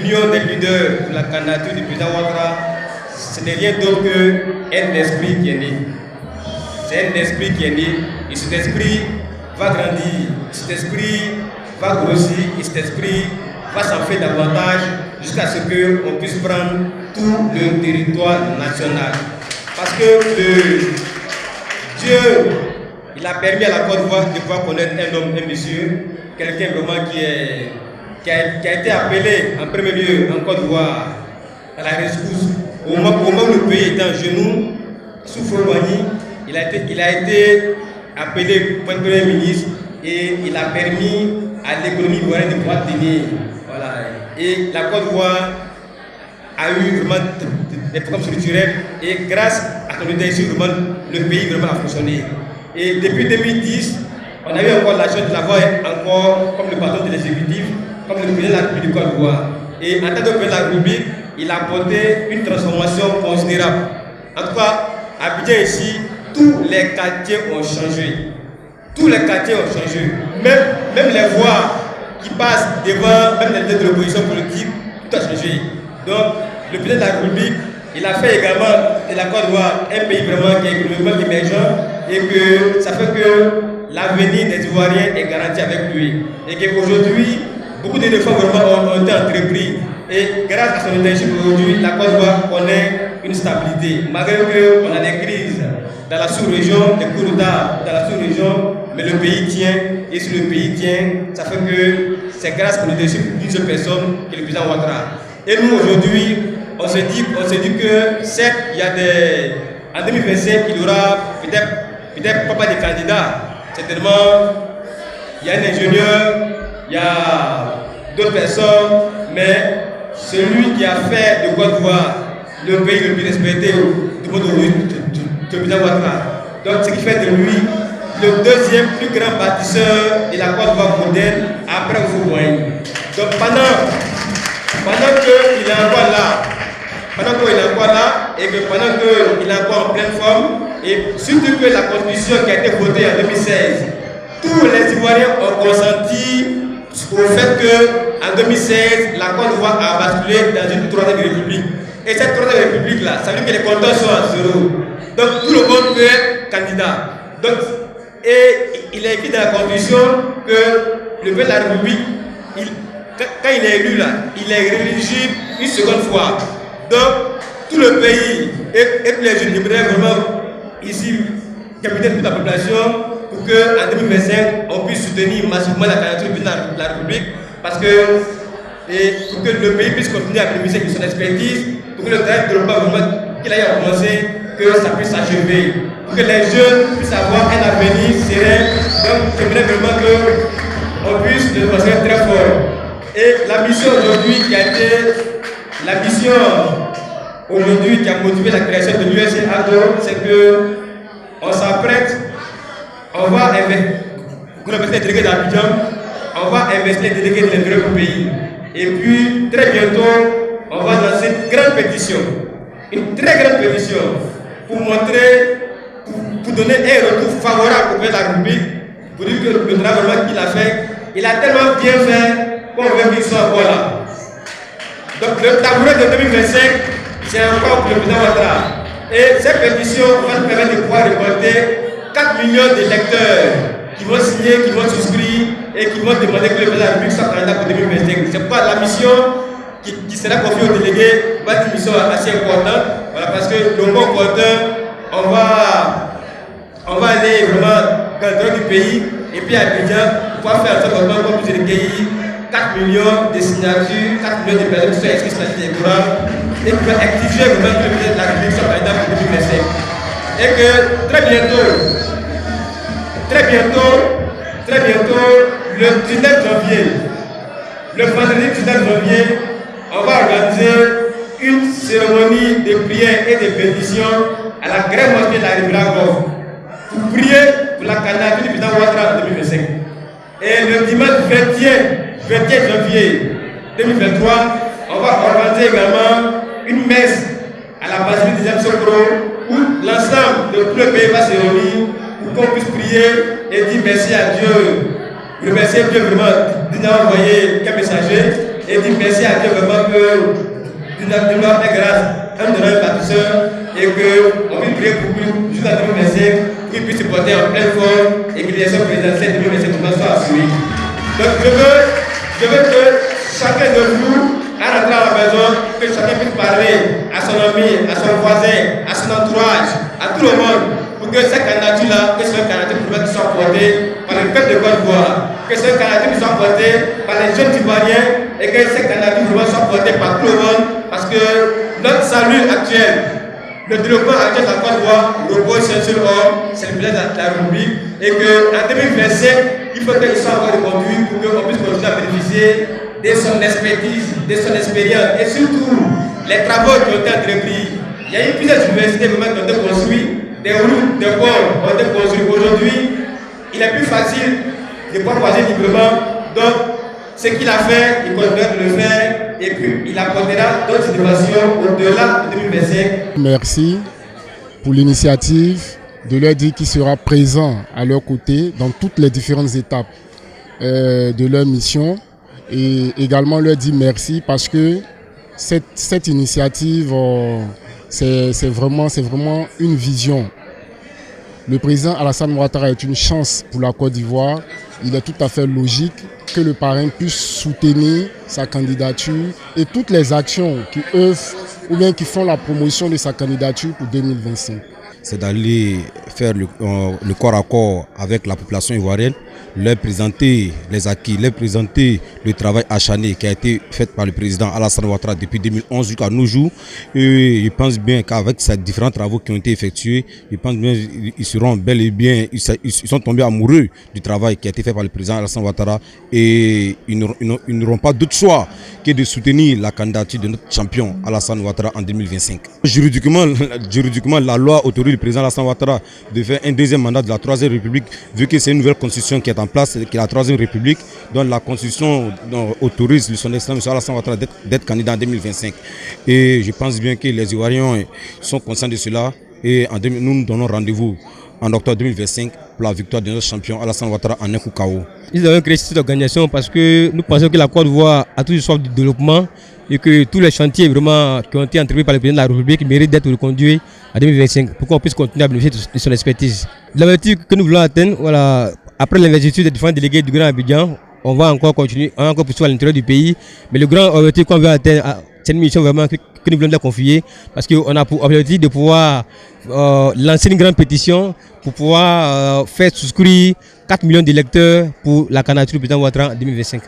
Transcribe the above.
l'union des leaders pour la candidature du président Ouattara, ce n'est rien d'autre qu'un esprit qui est né. C'est un esprit qui est né et cet esprit va grandir, cet esprit va grossir et cet esprit va s'enfler davantage jusqu'à ce qu'on puisse prendre tout le territoire national. Parce que Dieu, il a permis à la Côte d'Ivoire de pouvoir connaître un homme, un monsieur, quelqu'un vraiment qui a été appelé en premier lieu en Côte d'Ivoire à la rescousse. Au moment où le pays était en genoux, sous Folbani, il a été appelé pour premier ministre et il a permis à l'économie ivoirienne de pouvoir tenir. Voilà. Et la Côte d'Ivoire a eu vraiment des programmes structurels et grâce à son leadership, vraiment, le pays vraiment a fonctionné. Et depuis 2010, on a eu encore la chance de l'avoir encore comme le patron de l'exécutif, comme le président de la République du Côte d'Ivoire. Et en tant que président de la République, il a apporté une transformation considérable. En tout cas, à Abidjan ici, tous les quartiers ont changé. Tous les quartiers ont changé. Même les voies qui passent devant, même les leaders de l'opposition politique, tout a changé. Donc, le président de la République, il a fait également de la Côte d'Ivoire un pays vraiment qui est économiquement émergent et que ça fait que l'avenir des Ivoiriens est garanti avec lui. Et qu'aujourd'hui, beaucoup de réformes vraiment ont été entreprises. Et grâce à son leadership aujourd'hui, la Côte d'Ivoire connaît une stabilité. Malgré qu'on a des crises dans la sous-région, des coups d'État dans la sous-région, mais le pays tient. Et si le pays tient, ça fait que c'est grâce au leadership d'une seule personne qui est le président Ouattara. Et nous aujourd'hui, on se dit que certes, il y a des. En 2025, il y aura peut-être pas de candidats. Certainement, il y a un ingénieur, il y a d'autres personnes, mais celui qui a fait de Côte d'Ivoire le pays le plus respecté du monde aujourd'hui, le président Ouattara. Donc, ce qui fait de lui le deuxième plus grand bâtisseur de la Côte d'Ivoire moderne après Houphouët-Boigny. Donc, pendant qu'il est encore là, et que pendant qu'il est encore en pleine forme, et surtout que la constitution qui a été votée en 2016, tous les Ivoiriens ont consenti au fait qu'en 2016, la Côte d'Ivoire a basculé dans une troisième république. Et cette troisième république-là, ça veut dire que les compteurs sont à zéro. Donc tout le monde peut être candidat. Donc, et il est écrit dans la constitution que le président de la République, quand il est élu là, il est rééligible une seconde fois. Donc tout le pays et tous les jeunes, je voudrais vraiment ici capiter toute la population pour qu'en 2025, on puisse soutenir massivement la candidature du président de la République parce que, pour que le pays puisse continuer à bénéficier de son expertise, pour que le travail de développement qu'il a commencé, que ça puisse s'achever, pour que les jeunes puissent avoir un avenir serein. Donc, j'aimerais vraiment qu'on puisse le passer très fort. Et la mission aujourd'hui qui a été la mission aujourd'hui qui a motivé la création de l'USAID, c'est que on s'apprête, on va investir les délégués d'Abidjan, on va investir les délégués de l'intérieur du pays. Et puis, très bientôt, on va lancer une grande pétition, une très grande pétition, pour montrer, pour donner un retour favorable au président de la République, pour dire que le travail qu'il a fait, il a tellement bien fait qu'on veut qu'il soit encore là. Donc, le tabouret de 2025, c'est encore pour le président Ouattara. Et cette pétition va nous permettre de pouvoir récolter 4 millions d'électeurs qui vont signer, qui vont souscrire et qui vont demander que le président de la République soit candidat pour 2025. C'est pourquoi la mission qui sera confiée aux délégués va être une mission assez importante. Voilà, parce que le mot important, on va aller vraiment dans le droit du pays et puis à Abidjan, pour pouvoir faire en sorte qu'on puisse recueillir 4 millions de signatures, 4 millions de personnes qui sont inscrites sur la liste électorale et qui vont exiger vraiment que le président de la République soit candidat pour 2025. Et que très bientôt, le 19 janvier, le vendredi 19 janvier, on va organiser une cérémonie de prière et de bénédiction à la grande mosquée de la Riviera Golf pour prier pour la candidature du président Ouattara en 2025. Et le dimanche 21 janvier 2023, on va organiser également une messe à la basilique des Sokoro où l'ensemble de tout le pays va se réunir pour qu'on puisse prier et dire merci à Dieu. Remercier Dieu vraiment de nous envoyer qu'un messager et dire merci à Dieu vraiment que Dieu nous a fait grâce en donnant un bâtisseur et qu'on puisse prier pour lui jusqu'à 2025, qu'il puisse se porter en pleine forme et que l'élection présidentielle 2025 soit assurée. Donc je veux que chacun de vous, à rentrer à la maison, que chacun puisse parler à son ami, à son voisin, à son entourage, à tout le monde, pour que cette candidature-là, que ce candidature qui soit portée par le peuple de Côte d'Ivoire, que ce candidature soit portée par les jeunes Ivoiriens et que cette candidature soit portée par tout le monde, parce que notre salut actuel, le développement actuel de la Côte d'Ivoire repose sur un seul homme, c'est le président de la République, et qu'en 2025, il faut qu'il soit encore reconduit pour qu'on puisse continuer à bénéficier de son expertise, de son expérience, et surtout les travaux qui ont été entrepris. Il y a eu plusieurs universités qui ont été construites, des routes, des ponts ont été construits. Aujourd'hui, il est plus facile de pouvoir voyager librement. Donc, ce qu'il a fait, il continuera de le faire et puis il apportera d'autres innovations au-delà de 2025. Merci pour l'initiative de leur dire qu'il sera présent à leur côté dans toutes les différentes étapes de leur mission et également leur dire merci parce que cette initiative, c'est vraiment une vision. Le président Alassane Ouattara est une chance pour la Côte d'Ivoire. Il est tout à fait logique que le parrain puisse soutenir sa candidature et toutes les actions qui œuvrent ou bien qui font la promotion de sa candidature pour 2025. C'est d'aller faire le corps à corps avec la population ivoirienne, leur présenter les acquis, leur présenter le travail acharné qui a été fait par le président Alassane Ouattara depuis 2011 jusqu'à nos jours. Et je pense bien qu'avec ces différents travaux qui ont été effectués, je pense bien ils seront bel et bien, ils sont tombés amoureux du travail qui a été fait par le président Alassane Ouattara et ils n'auront pas d'autre choix que de soutenir la candidature de notre champion Alassane Ouattara en 2025. Juridiquement, la loi autorise le président Alassane Ouattara de faire un deuxième mandat de la Troisième République, vu que c'est une nouvelle constitution qui est en place, qui est la Troisième République, dont la constitution autorise son excellence M. Alassane Ouattara d'être candidat en 2025. Et je pense bien que les Ivoiriens sont conscients de cela et nous nous donnons rendez-vous en octobre 2025 pour la victoire de notre champion Alassane Ouattara en un coup KO. Ils ont créé cette organisation parce que nous pensons que la Côte d'Ivoire a toujours soif de développement et que tous les chantiers vraiment qui ont été entrepris par le président de la République méritent d'être reconduits en 2025 pour qu'on puisse continuer à bénéficier de son expertise. L'objectif que nous voulons atteindre, voilà, après l'investiture des différents délégués du Grand Abidjan, on va encore continuer, on va encore poursuivre à l'intérieur du pays, mais le grand objectif qu'on veut atteindre, c'est une mission vraiment que nous voulons la confier parce qu'on a pour objectif de pouvoir lancer une grande pétition pour pouvoir faire souscrire 4 millions d'électeurs pour la candidature du président Ouattara en 2025.